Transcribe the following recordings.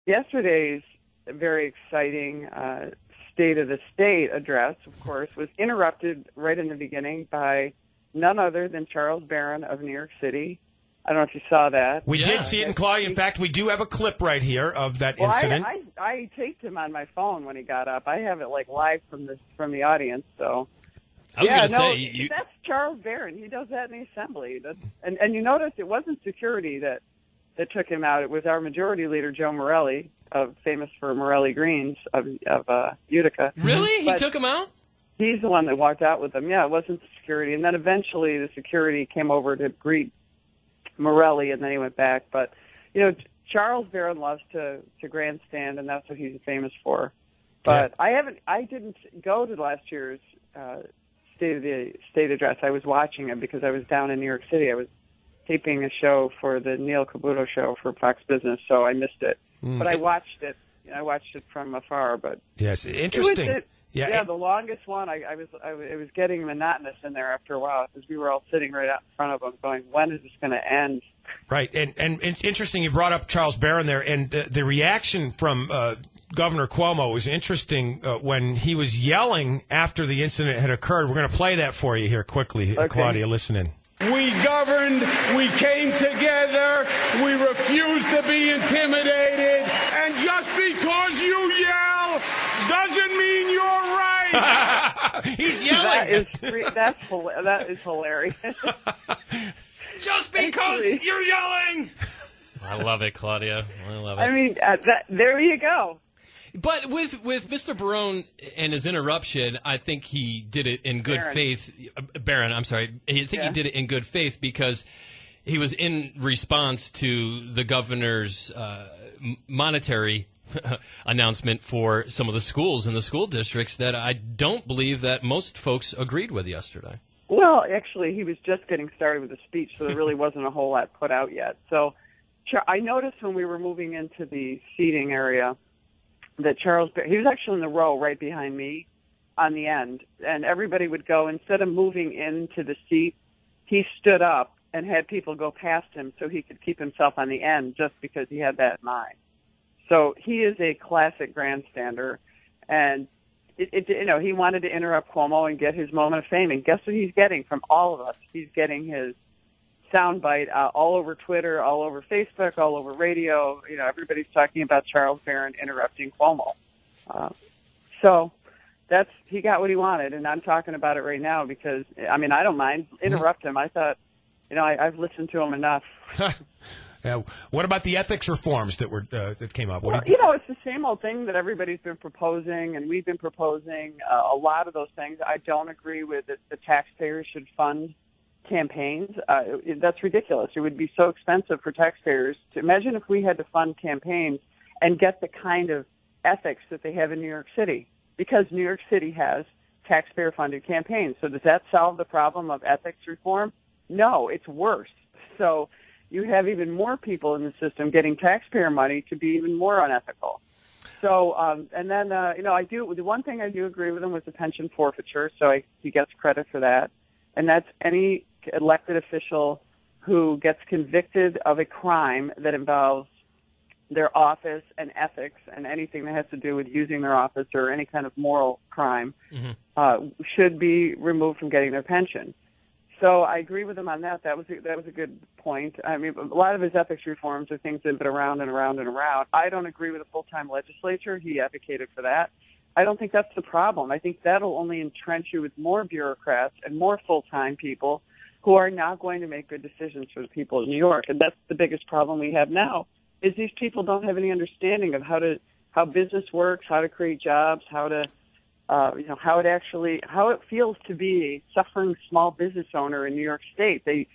Yesterday's very exciting State of the State address, of course, was interrupted right in the beginning by none other than Charles Barron of New York City. I don't know if you saw that. We did see it, and Claudia, in fact, we do have a clip right here of that incident. I taped him on my phone when he got up. I have it live from the audience. So I was going to say that's Charles Barron. He does that in the assembly. And you notice it wasn't security that took him out. It was our majority leader, Joe Morelli, famous for Morelli Greens of Utica. Really? He took him out? He's the one that walked out with them. Yeah, it wasn't the security. And then eventually the security came over to greet Morelli, and then he went back. But, Charles Barron loves to grandstand, and that's what he's famous for. But I didn't go to last year's State of the State address. I was watching it because I was down in New York City. I was taping a show for the Neil Cavuto show for Fox Business, so I missed it. But I watched it. I watched it from afar. But yes, interesting. The longest one. It was getting monotonous in there after a while because we were all sitting right out in front of them, going, "When is this going to end?" Right, and it's interesting. You brought up Charles Barron there, and the reaction from Governor Cuomo was interesting when he was yelling after the incident had occurred. We're going to play that for you here quickly, okay. Claudia. Listen in. We governed, we came together, we refused to be intimidated, and just because you yell doesn't mean you're right. He's yelling. That is hilarious. Just because you're yelling. I love it, Claudia. I love it. I mean, there you go. But with Mr. Barron and his interruption, I think he did it in good faith. Barron, I'm sorry. I think he did it in good faith because he was in response to the governor's monetary announcement for some of the schools in the school districts that I don't believe that most folks agreed with yesterday. Well, actually, he was just getting started with the speech, so there really wasn't a whole lot put out yet. So I noticed when we were moving into the seating area that he was actually in the row right behind me on the end, and everybody would go, instead of moving into the seat, he stood up and had people go past him so he could keep himself on the end just because he had that in mind. So he is a classic grandstander, and he wanted to interrupt Cuomo and get his moment of fame, and guess what he's getting from all of us? He's getting his soundbite all over Twitter, all over Facebook, all over radio. Everybody's talking about Charles Barron interrupting Cuomo. So he got what he wanted, and I'm talking about it right now because, I don't mind. Interrupt him. I thought, I've listened to him enough. What about the ethics reforms that came up? It's the same old thing that everybody's been proposing, and we've been proposing a lot of those things. I don't agree with that the taxpayers should fund campaigns. That's ridiculous. It would be so expensive for taxpayers to imagine if we had to fund campaigns and get the kind of ethics that they have in New York City, because New York City has taxpayer-funded campaigns. So does that solve the problem of ethics reform? No, it's worse. So you have even more people in the system getting taxpayer money to be even more unethical. So, the one thing I do agree with him was the pension forfeiture, so he gets credit for that. And that's any elected official who gets convicted of a crime that involves their office and ethics and anything that has to do with using their office or any kind of moral crime should be removed from getting their pension. So I agree with him on that. That was a good point. A lot of his ethics reforms are things that have been around and around and around. I don't agree with a full-time legislature. He advocated for that. I don't think that's the problem. I think that'll only entrench you with more bureaucrats and more full-time people who are not going to make good decisions for the people of New York. And that's the biggest problem we have now, is these people don't have any understanding of how business works, how to create jobs, how it feels to be a suffering small business owner in New York State. They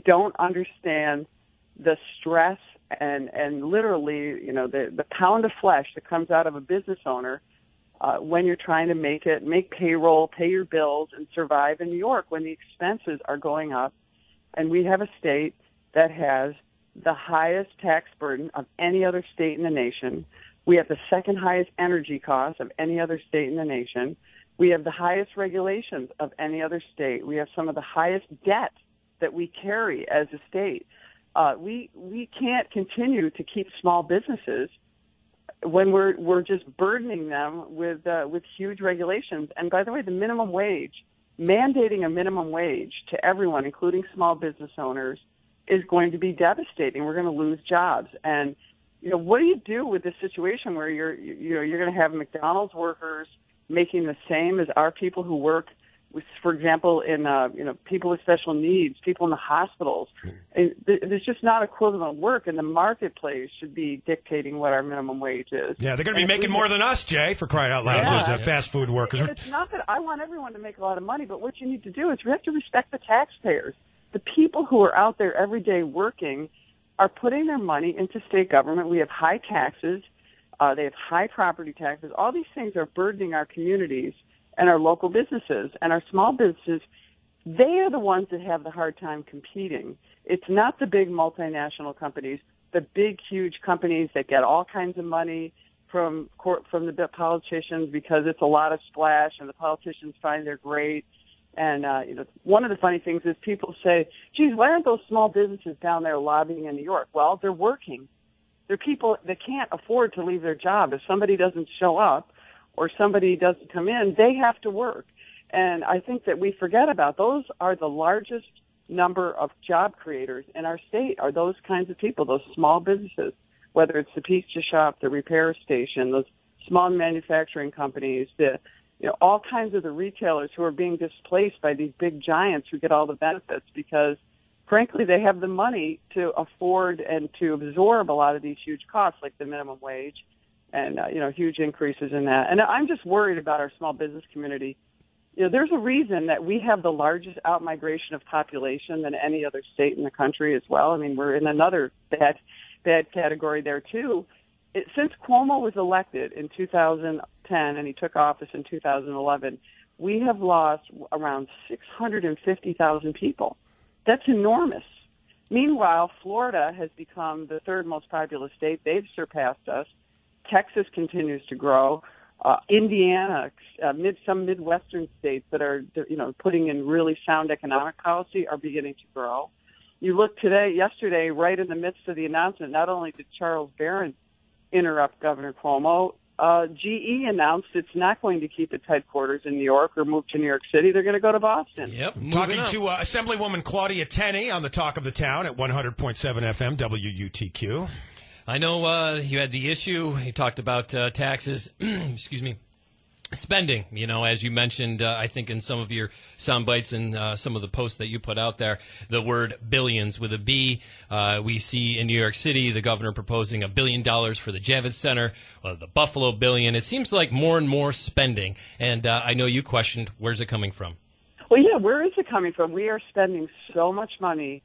don't understand the stress and literally, the pound of flesh that comes out of a business owner when you're trying to make payroll, pay your bills, and survive in New York when the expenses are going up. And we have a state that has the highest tax burden of any other state in the nation. We have the second highest energy costs of any other state in the nation. We have the highest regulations of any other state. We have some of the highest debt that we carry as a state. We can't continue to keep small businesses when we're just burdening them with huge regulations. And by the way, the minimum wage, mandating a minimum wage to everyone, including small business owners, is going to be devastating. We're going to lose jobs. And what do you do with this situation where you're going to have McDonald's workers making the same as our people who work with, for example, in people with special needs, people in the hospitals? And there's just not equivalent work, and the marketplace should be dictating what our minimum wage is. Yeah, they're going to be making more than us, Jay, for crying out loud. Yeah. Those fast food workers. And it's not that I want everyone to make a lot of money, but what you need to do is we have to respect the taxpayers. The people who are out there every day working are putting their money into state government. We have high taxes. They have high property taxes. All these things are burdening our communities and our local businesses and our small businesses. They are the ones that have the hard time competing. It's not the big multinational companies, the big, huge companies that get all kinds of money from the politicians because it's a lot of splash and the politicians find they're great. And, one of the funny things is people say, geez, why aren't those small businesses down there lobbying in New York? Well, they're working. They're people that can't afford to leave their job. If somebody doesn't show up or somebody doesn't come in, they have to work. And I think that we forget about those are the largest number of job creators in our state are those kinds of people, those small businesses, whether it's the pizza shop, the repair station, those small manufacturing companies, all kinds of the retailers who are being displaced by these big giants who get all the benefits because, frankly, they have the money to afford and to absorb a lot of these huge costs like the minimum wage and, huge increases in that. And I'm just worried about our small business community. There's a reason that we have the largest outmigration of population than any other state in the country as well. I mean, we're in another bad category there, too. Since Cuomo was elected in 2010 and he took office in 2011, we have lost around 650,000 people. That's enormous. Meanwhile, Florida has become the third most populous state. They've surpassed us. Texas continues to grow. Indiana, some Midwestern states that are, putting in really sound economic policy are beginning to grow. You look yesterday, right in the midst of the announcement, not only did Charles Barron interrupt Governor Cuomo, GE announced it's not going to keep its headquarters in New York or move to New York City. They're going to go to Boston. Yep. Talking to Assemblywoman Claudia Tenney on the Talk of the Town at 100.7 FM WUTQ. I know you had the issue. You talked about taxes. Excuse me. Spending, as you mentioned, I think in some of your sound bites and some of the posts that you put out there, the word billions with a B. We see in New York City the governor proposing $1 billion for the Javits Center, the Buffalo billion. It seems like more and more spending. And I know you questioned, where's it coming from? Well, yeah, where is it coming from? We are spending so much money.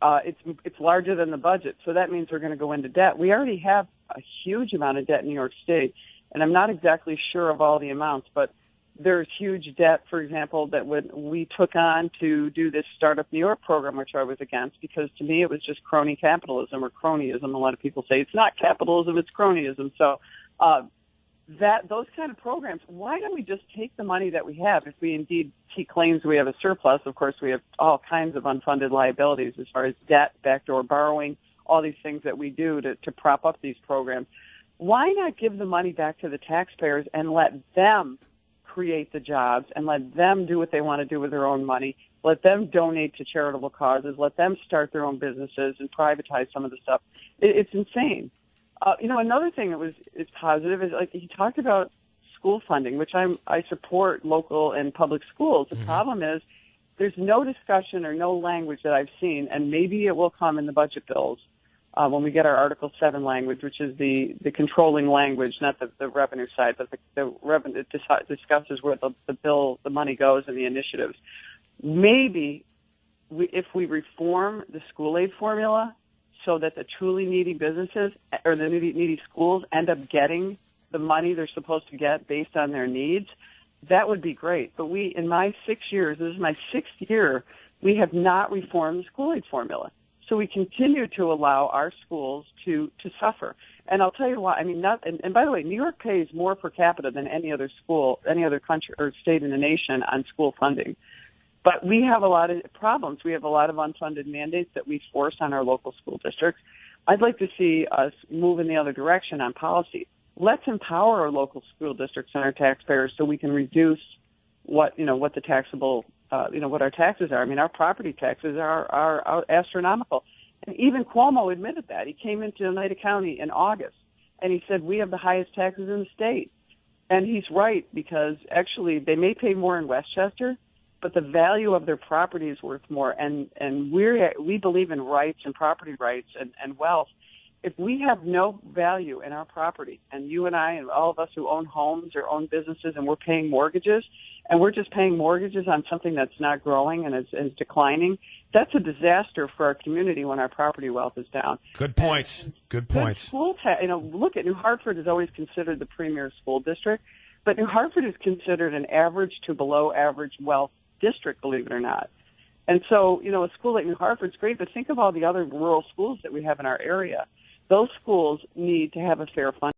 It's larger than the budget. So that means we're going to go into debt. We already have a huge amount of debt in New York State. And I'm not exactly sure of all the amounts, but there's huge debt, for example, that we took on to do this Startup New York program, which I was against, because to me it was just crony capitalism or cronyism. A lot of people say it's not capitalism, it's cronyism. So those kind of programs, why don't we just take the money that we have? If he claims we have a surplus, of course we have all kinds of unfunded liabilities as far as debt, backdoor borrowing, all these things that we do to prop up these programs. Why not give the money back to the taxpayers and let them create the jobs and let them do what they want to do with their own money? Let them donate to charitable causes. Let them start their own businesses and privatize some of the stuff. It's insane. Another thing that is positive is like he talked about school funding, which I support local and public schools. The problem is there's no discussion or no language that I've seen, and maybe it will come in the budget bills. When we get our Article 7 language, which is the controlling language, not the revenue side, but the revenue discusses where the money goes and the initiatives. Maybe if we reform the school aid formula so that the truly needy businesses or the needy schools end up getting the money they're supposed to get based on their needs, that would be great. But in my 6 years, this is my 6th year, we have not reformed the school aid formula. So we continue to allow our schools to suffer. And I'll tell you why. I mean, and by the way, New York pays more per capita than any other school, any other country or state in the nation on school funding. But we have a lot of problems. We have a lot of unfunded mandates that we force on our local school districts. I'd like to see us move in the other direction on policy. let's empower our local school districts and our taxpayers so we can reduce what the taxable, what our taxes are. I mean, our property taxes are astronomical. And even Cuomo admitted that. He came into Oneida County in August, and he said, we have the highest taxes in the state. And he's right, because actually they may pay more in Westchester, but the value of their property is worth more. And we believe in rights and property rights and wealth. If we have no value in our property, and you and I and all of us who own homes or own businesses, and we're paying mortgages, and we're just paying mortgages on something that's not growing and is declining, that's a disaster for our community when our property wealth is down. Good points. Good points. Look at New Hartford is always considered the premier school district, but New Hartford is considered an average to below average wealth district, believe it or not. And so, a school like New Hartford's great, but think of all the other rural schools that we have in our area. Those schools need to have a fair funding.